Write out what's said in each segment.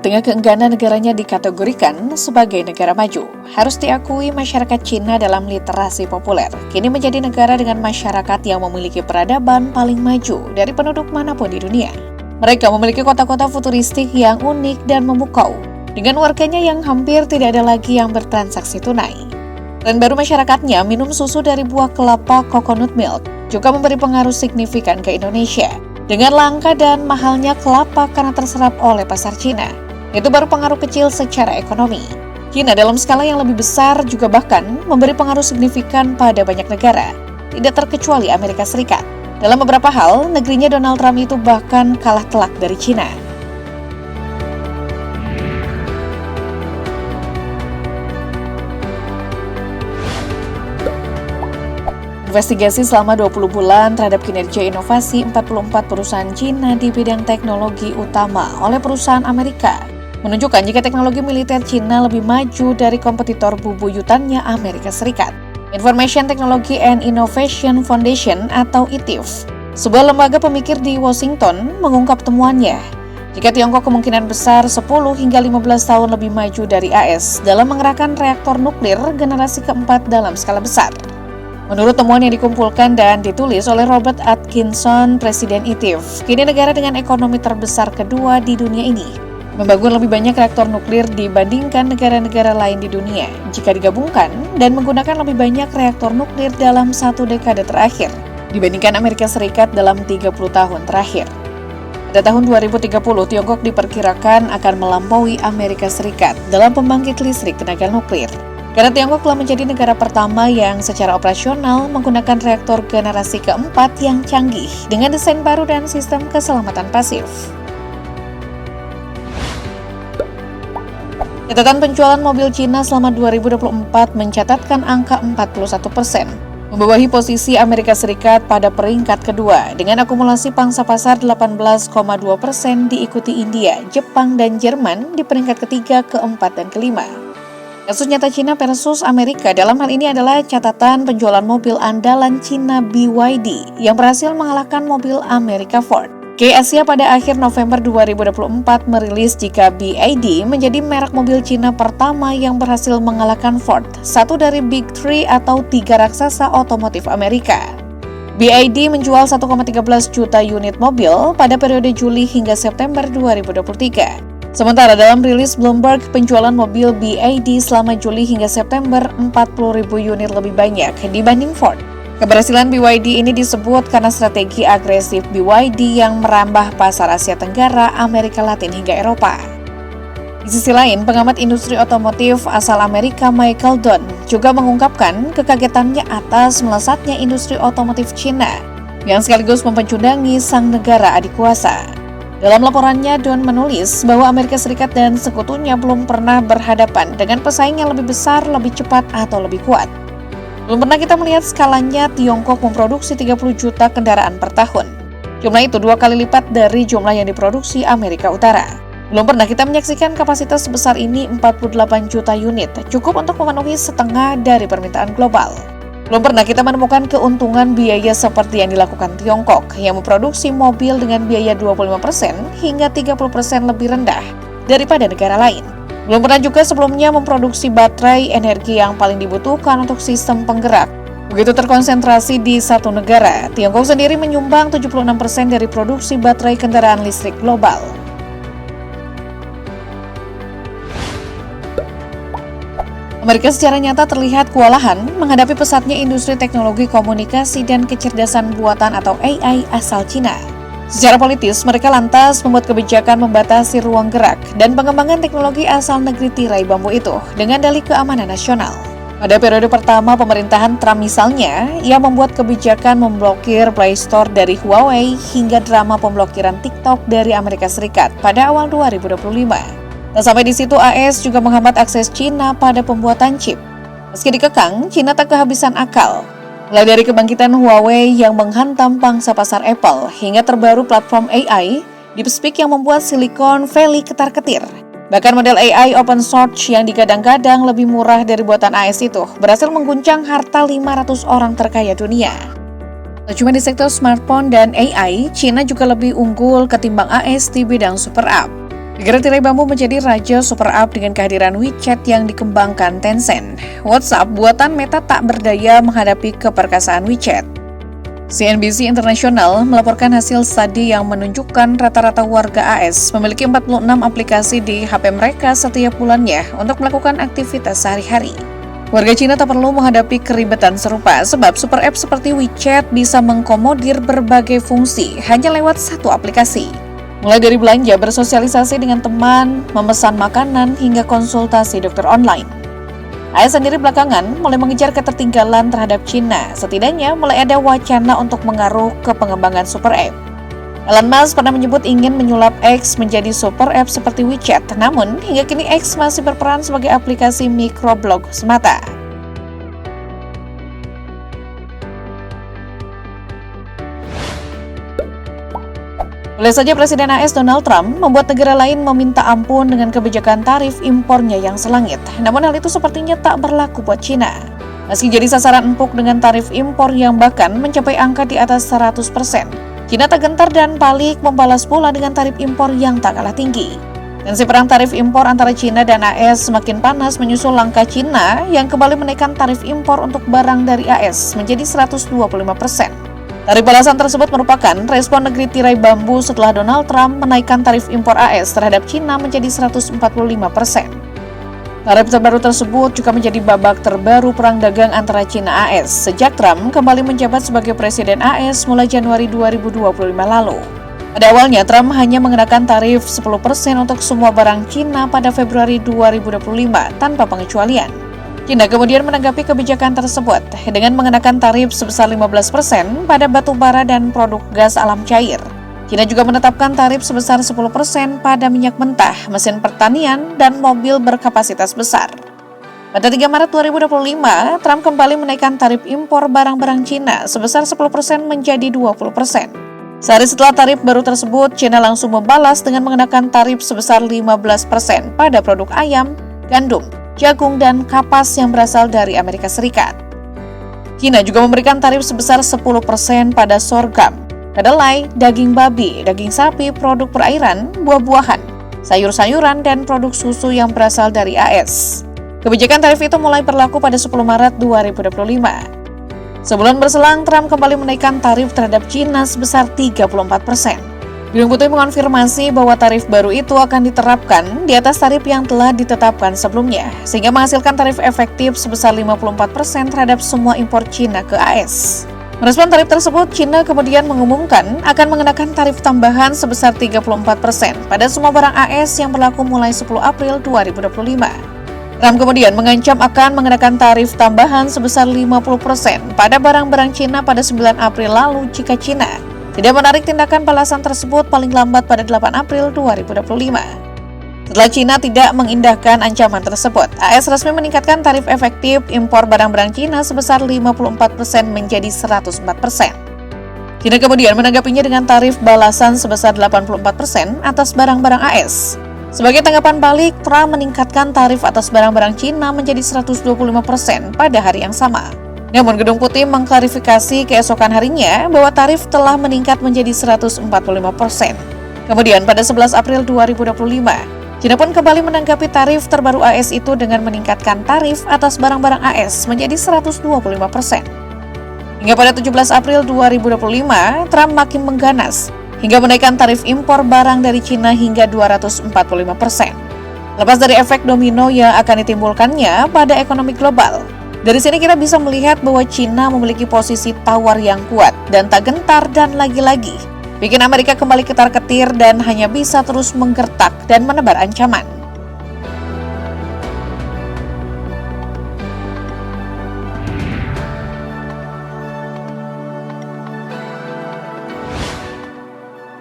tengah keengganan negaranya dikategorikan sebagai negara maju, harus diakui masyarakat Cina dalam literasi populer kini menjadi negara dengan masyarakat yang memiliki peradaban paling maju dari penduduk manapun di dunia. Mereka memiliki kota-kota futuristik yang unik dan memukau, dengan warganya yang hampir tidak ada lagi yang bertransaksi tunai. Tren baru masyarakatnya minum susu dari buah kelapa coconut milk juga memberi pengaruh signifikan ke Indonesia, dengan langka dan mahalnya kelapa karena terserap oleh pasar Cina. Itu baru pengaruh kecil secara ekonomi. China dalam skala yang lebih besar juga bahkan memberi pengaruh signifikan pada banyak negara, tidak terkecuali Amerika Serikat. Dalam beberapa hal, negerinya Donald Trump itu bahkan kalah telak dari China. Investigasi selama 20 bulan terhadap kinerja inovasi 44 perusahaan Cina di bidang teknologi utama oleh perusahaan Amerika menunjukkan jika teknologi militer Cina lebih maju dari kompetitor bubuyutannya Amerika Serikat. Information Technology and Innovation Foundation atau ITIF, sebuah lembaga pemikir di Washington, mengungkap temuannya. Jika Tiongkok kemungkinan besar 10 hingga 15 tahun lebih maju dari AS dalam mengerahkan reaktor nuklir generasi keempat dalam skala besar. Menurut temuan yang dikumpulkan dan ditulis oleh Robert Atkinson, Presiden ITIF, kini negara dengan ekonomi terbesar kedua di dunia ini membangun lebih banyak reaktor nuklir dibandingkan negara-negara lain di dunia jika digabungkan dan menggunakan lebih banyak reaktor nuklir dalam satu dekade terakhir dibandingkan Amerika Serikat dalam 30 tahun terakhir. Pada tahun 2030, Tiongkok diperkirakan akan melampaui Amerika Serikat dalam pembangkit listrik tenaga nuklir. Karena Tiongkok telah menjadi negara pertama yang secara operasional menggunakan reaktor generasi keempat yang canggih dengan desain baru dan sistem keselamatan pasif. Catatan penjualan mobil Cina selama 2024 mencatatkan angka 41%, membawahi posisi Amerika Serikat pada peringkat kedua dengan akumulasi pangsa pasar 18,2%, diikuti India, Jepang, dan Jerman di peringkat ketiga, keempat, dan kelima. Kasus nyata Cina versus Amerika dalam hal ini adalah catatan penjualan mobil andalan Cina BYD yang berhasil mengalahkan mobil Amerika Ford. Asia pada akhir November 2024 merilis jika BYD menjadi merek mobil Cina pertama yang berhasil mengalahkan Ford, satu dari Big Three atau tiga raksasa otomotif Amerika. BYD menjual 1,13 juta unit mobil pada periode Juli hingga September 2023. Sementara dalam rilis Bloomberg, penjualan mobil BYD selama Juli hingga September 40.000 unit lebih banyak dibanding Ford. Keberhasilan BYD ini disebut karena strategi agresif BYD yang merambah pasar Asia Tenggara, Amerika Latin hingga Eropa. Di sisi lain, pengamat industri otomotif asal Amerika Michael Dunn juga mengungkapkan kekagetannya atas melesatnya industri otomotif Cina yang sekaligus mempecundangi sang negara adik kuasa. Dalam laporannya, Dunn menulis bahwa Amerika Serikat dan sekutunya belum pernah berhadapan dengan pesaing yang lebih besar, lebih cepat, atau lebih kuat. Belum pernah kita melihat skalanya Tiongkok memproduksi 30 juta kendaraan per tahun. Jumlah itu 2 kali lipat dari jumlah yang diproduksi Amerika Utara. Belum pernah kita menyaksikan kapasitas sebesar ini 48 juta unit, cukup untuk memenuhi setengah dari permintaan global. Belum pernah kita menemukan keuntungan biaya seperti yang dilakukan Tiongkok, yang memproduksi mobil dengan biaya 25% hingga 30% lebih rendah daripada negara lain. Belum pernah juga sebelumnya memproduksi baterai, energi yang paling dibutuhkan untuk sistem penggerak. Begitu terkonsentrasi di satu negara, Tiongkok sendiri menyumbang 76% dari produksi baterai kendaraan listrik global. Amerika secara nyata terlihat kewalahan menghadapi pesatnya industri teknologi komunikasi dan kecerdasan buatan atau AI asal Cina. Secara politis, mereka lantas membuat kebijakan membatasi ruang gerak dan pengembangan teknologi asal negeri tirai bambu itu dengan dalih keamanan nasional. Pada periode pertama pemerintahan Trump misalnya, ia membuat kebijakan memblokir Play Store dari Huawei hingga drama pemblokiran TikTok dari Amerika Serikat pada awal 2025. Dan sampai di situ AS juga menghambat akses Cina pada pembuatan chip. Meski dikekang, Cina tak kehabisan akal. Mulai dari kebangkitan Huawei yang menghantam pangsa pasar Apple, hingga terbaru platform AI, DeepSeek yang membuat Silicon Valley ketar-ketir. Bahkan model AI open source yang digadang-gadang lebih murah dari buatan AS itu berhasil mengguncang harta 500 orang terkaya dunia. Tak cuma di sektor smartphone dan AI, China juga lebih unggul ketimbang AS di bidang super app. Negara tirai bambu menjadi raja super app dengan kehadiran WeChat yang dikembangkan Tencent. WhatsApp buatan Meta tak berdaya menghadapi keperkasaan WeChat. CNBC International melaporkan hasil studi yang menunjukkan rata-rata warga AS memiliki 46 aplikasi di HP mereka setiap bulannya untuk melakukan aktivitas sehari-hari. Warga Cina tak perlu menghadapi keribetan serupa sebab super app seperti WeChat bisa mengkomodir berbagai fungsi hanya lewat satu aplikasi. Mulai dari belanja, bersosialisasi dengan teman, memesan makanan, hingga konsultasi dokter online. AS sendiri belakangan mulai mengejar ketertinggalan terhadap Cina. Setidaknya mulai ada wacana untuk mengaruh ke pengembangan super app. Elon Musk pernah menyebut ingin menyulap X menjadi super app seperti WeChat, namun hingga kini X masih berperan sebagai aplikasi microblog semata. Boleh saja Presiden AS Donald Trump membuat negara lain meminta ampun dengan kebijakan tarif impornya yang selangit. Namun hal itu sepertinya tak berlaku buat Cina. Meski jadi sasaran empuk dengan tarif impor yang bahkan mencapai angka di atas 100%, Cina tak gentar dan balik membalas pula dengan tarif impor yang tak kalah tinggi. Tensi perang tarif impor antara Cina dan AS semakin panas menyusul langkah Cina yang kembali menaikkan tarif impor untuk barang dari AS menjadi 125%. Tarif balasan tersebut merupakan respon negeri tirai bambu setelah Donald Trump menaikkan tarif impor AS terhadap Cina menjadi 145%. Tarif terbaru tersebut juga menjadi babak terbaru perang dagang antara Cina AS sejak Trump kembali menjabat sebagai Presiden AS mulai Januari 2025 lalu. Pada awalnya, Trump hanya mengenakan tarif 10% untuk semua barang Cina pada Februari 2025 tanpa pengecualian. Cina kemudian menanggapi kebijakan tersebut dengan mengenakan tarif sebesar 15% pada batu bara dan produk gas alam cair. Cina juga menetapkan tarif sebesar 10% pada minyak mentah, mesin pertanian, dan mobil berkapasitas besar. Pada 3 Maret 2025, Trump kembali menaikkan tarif impor barang-barang Cina sebesar 10% menjadi 20%. Sehari setelah tarif baru tersebut, Cina langsung membalas dengan mengenakan tarif sebesar 15% pada produk ayam, gandum, jagung, dan kapas yang berasal dari Amerika Serikat. Cina juga memberikan tarif sebesar 10% pada sorghum, kedelai, daging babi, daging sapi, produk perairan, buah-buahan, sayur-sayuran, dan produk susu yang berasal dari AS. Kebijakan tarif itu mulai berlaku pada 10 Maret 2025. Sebulan berselang, Trump kembali menaikkan tarif terhadap Cina sebesar 34%. Gedung Putih mengonfirmasi bahwa tarif baru itu akan diterapkan di atas tarif yang telah ditetapkan sebelumnya, sehingga menghasilkan tarif efektif sebesar 54% terhadap semua impor Cina ke AS. Merespon tarif tersebut, Cina kemudian mengumumkan akan mengenakan tarif tambahan sebesar 34% pada semua barang AS yang berlaku mulai 10 April 2025. Trump kemudian mengancam akan mengenakan tarif tambahan sebesar 50% pada barang-barang Cina pada 9 April lalu jika Cina tidak menarik tindakan balasan tersebut paling lambat pada 8 April 2025. Setelah Cina tidak mengindahkan ancaman tersebut, AS resmi meningkatkan tarif efektif impor barang-barang Cina sebesar 54% menjadi 104%. Cina kemudian menanggapinya dengan tarif balasan sebesar 84% atas barang-barang AS. Sebagai tanggapan balik, Trump meningkatkan tarif atas barang-barang Cina menjadi 125% pada hari yang sama. Namun Gedung Putih mengklarifikasi keesokan harinya bahwa tarif telah meningkat menjadi 145%. Kemudian pada 11 April 2025, Cina pun kembali menanggapi tarif terbaru AS itu dengan meningkatkan tarif atas barang-barang AS menjadi 125%. Hingga pada 17 April 2025, Trump makin mengganas hingga menaikkan tarif impor barang dari Cina hingga 245%. Lepas dari efek domino yang akan ditimbulkannya pada ekonomi global, dari sini kita bisa melihat bahwa Cina memiliki posisi tawar yang kuat dan tak gentar dan lagi-lagi bikin Amerika kembali ketar-ketir dan hanya bisa terus menggertak dan menebar ancaman.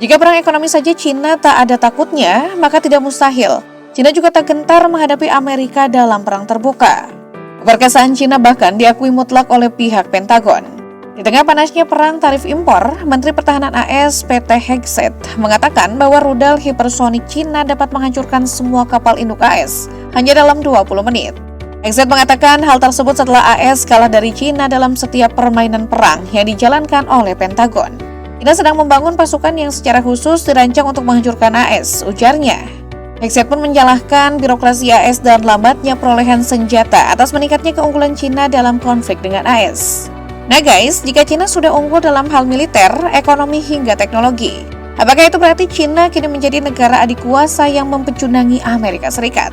Jika perang ekonomi saja Cina tak ada takutnya, maka tidak mustahil Cina juga tak gentar menghadapi Amerika dalam perang terbuka. Keperkasaan Cina bahkan diakui mutlak oleh pihak Pentagon. Di tengah panasnya perang tarif impor, Menteri Pertahanan AS PT Hegseth mengatakan bahwa rudal hipersonik Cina dapat menghancurkan semua kapal induk AS hanya dalam 20 menit. Hegseth mengatakan hal tersebut setelah AS kalah dari Cina dalam setiap permainan perang yang dijalankan oleh Pentagon. Cina sedang membangun pasukan yang secara khusus dirancang untuk menghancurkan AS, ujarnya. Hegseth pun menyalahkan birokrasi AS dan lambatnya perolehan senjata atas meningkatnya keunggulan Cina dalam konflik dengan AS. Nah guys, jika Cina sudah unggul dalam hal militer, ekonomi hingga teknologi, apakah itu berarti Cina kini menjadi negara adik kuasa yang mempecundangi Amerika Serikat?